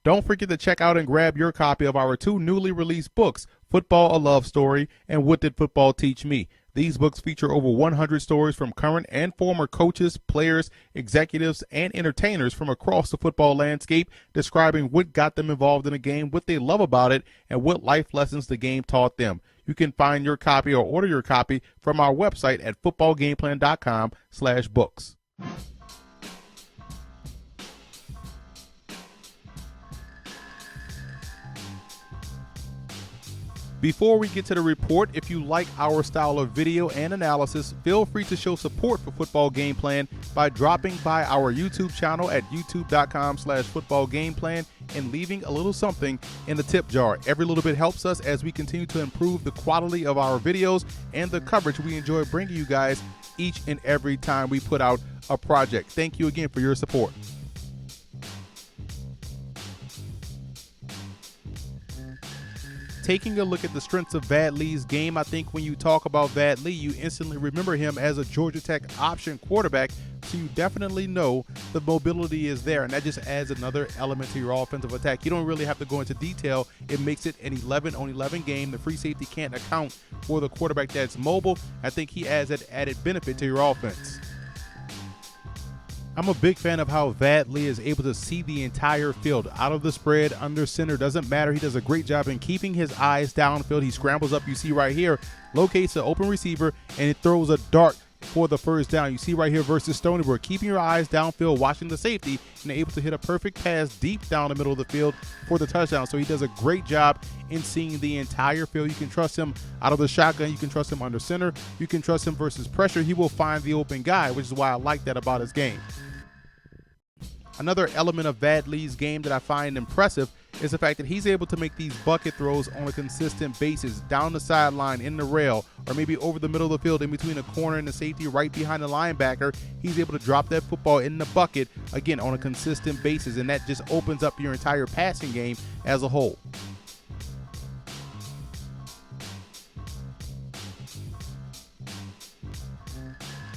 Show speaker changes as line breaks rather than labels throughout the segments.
Don't forget to check out and grab your copy of our 2 newly released books, Football, a Love Story, and What Did Football Teach Me? These books feature over 100 stories from current and former coaches, players, executives, and entertainers from across the football landscape, describing what got them involved in the game, what they love about it, and what life lessons the game taught them. You can find your copy or order your copy from our website at footballgameplan.com/books. Before we get to the report, if you like our style of video and analysis, feel free to show support for Football Game Plan by dropping by our YouTube channel at youtube.com/footballgameplan and leaving a little something in the tip jar. Every little bit helps us as we continue to improve the quality of our videos and the coverage we enjoy bringing you guys each and every time we put out a project. Thank you again for your support. Taking a look at the strengths of Vad Lee's game, I think when you talk about Vad Lee, you instantly remember him as a Georgia Tech option quarterback, so you definitely know the mobility is there, and that just adds another element to your offensive attack. You don't really have to go into detail. It makes it an 11-on-11 game. The free safety can't account for the quarterback that's mobile. I think he adds that added benefit to your offense. I'm a big fan of how Vad Lee is able to see the entire field. Out of the spread, under center, doesn't matter. He does a great job in keeping his eyes downfield. He scrambles up, you see right here, locates an open receiver, and it throws a dart for the first down. You see right here versus Stony Brook, keeping your eyes downfield, watching the safety, and able to hit a perfect pass deep down the middle of the field for the touchdown. So he does a great job in seeing the entire field. You can trust him out of the shotgun. You can trust him under center. You can trust him versus pressure. He will find the open guy, which is why I like that about his game. Another element of Vad Lee's game that I find impressive is the fact that he's able to make these bucket throws on a consistent basis, down the sideline, in the rail, or maybe over the middle of the field in between a corner and the safety right behind the linebacker. He's able to drop that football in the bucket, again, on a consistent basis, and that just opens up your entire passing game as a whole.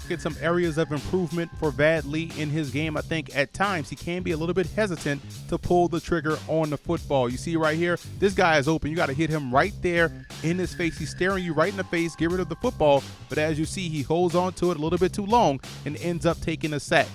At some areas of improvement for Vad Lee in his game. I think at times he can be a little bit hesitant to pull the trigger on the football. You see right here, this guy is open. You got to hit him right there in his face. He's staring you right in the face. Get rid of the football. But as you see, he holds on to it a little bit too long and ends up taking a sack.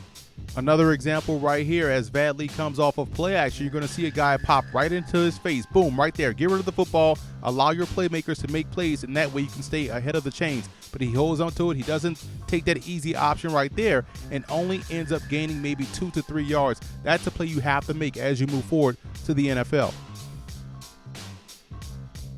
Another example right here, as Vad Lee comes off of play action, you're going to see a guy pop right into his face. Boom, right there. Get rid of the football. Allow your playmakers to make plays, and that way you can stay ahead of the chains. But he holds onto it. He doesn't take that easy option right there and only ends up gaining maybe 2 to 3 yards. That's a play you have to make as you move forward to the NFL.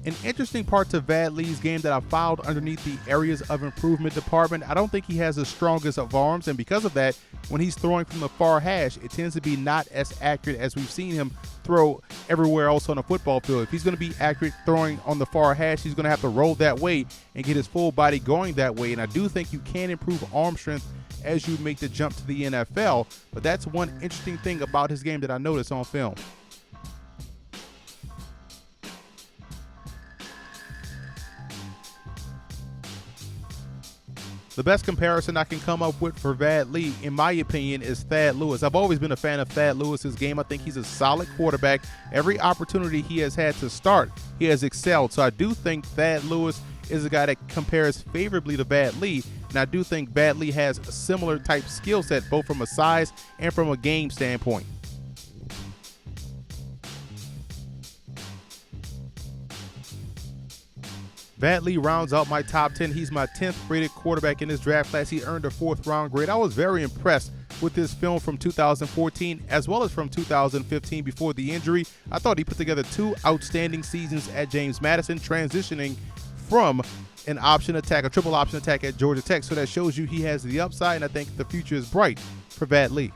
An interesting part to Vad Lee's game that I filed underneath the areas of improvement department, I don't think he has the strongest of arms, and because of that, when he's throwing from the far hash, it tends to be not as accurate as we've seen him throw everywhere else on a football field. If he's going to be accurate throwing on the far hash, he's going to have to roll that way and get his full body going that way, and I do think you can improve arm strength as you make the jump to the NFL, but that's one interesting thing about his game that I noticed on film. The best comparison I can come up with for Vad Lee, in my opinion, is Thad Lewis. I've always been a fan of Thad Lewis's game. I think he's a solid quarterback. Every opportunity he has had to start, he has excelled. So I do think Thad Lewis is a guy that compares favorably to Vad Lee, and I do think Vad Lee has a similar type skill set, both from a size and from a game standpoint. Vad Lee rounds out my top 10. He's my 10th rated quarterback in this draft class. He earned a 4th round grade. I was very impressed with this film from 2014 as well as from 2015 before the injury. I thought he put together 2 outstanding seasons at James Madison, transitioning from an option attack, a triple option attack at Georgia Tech. So that shows you he has the upside, and I think the future is bright for Vad Lee.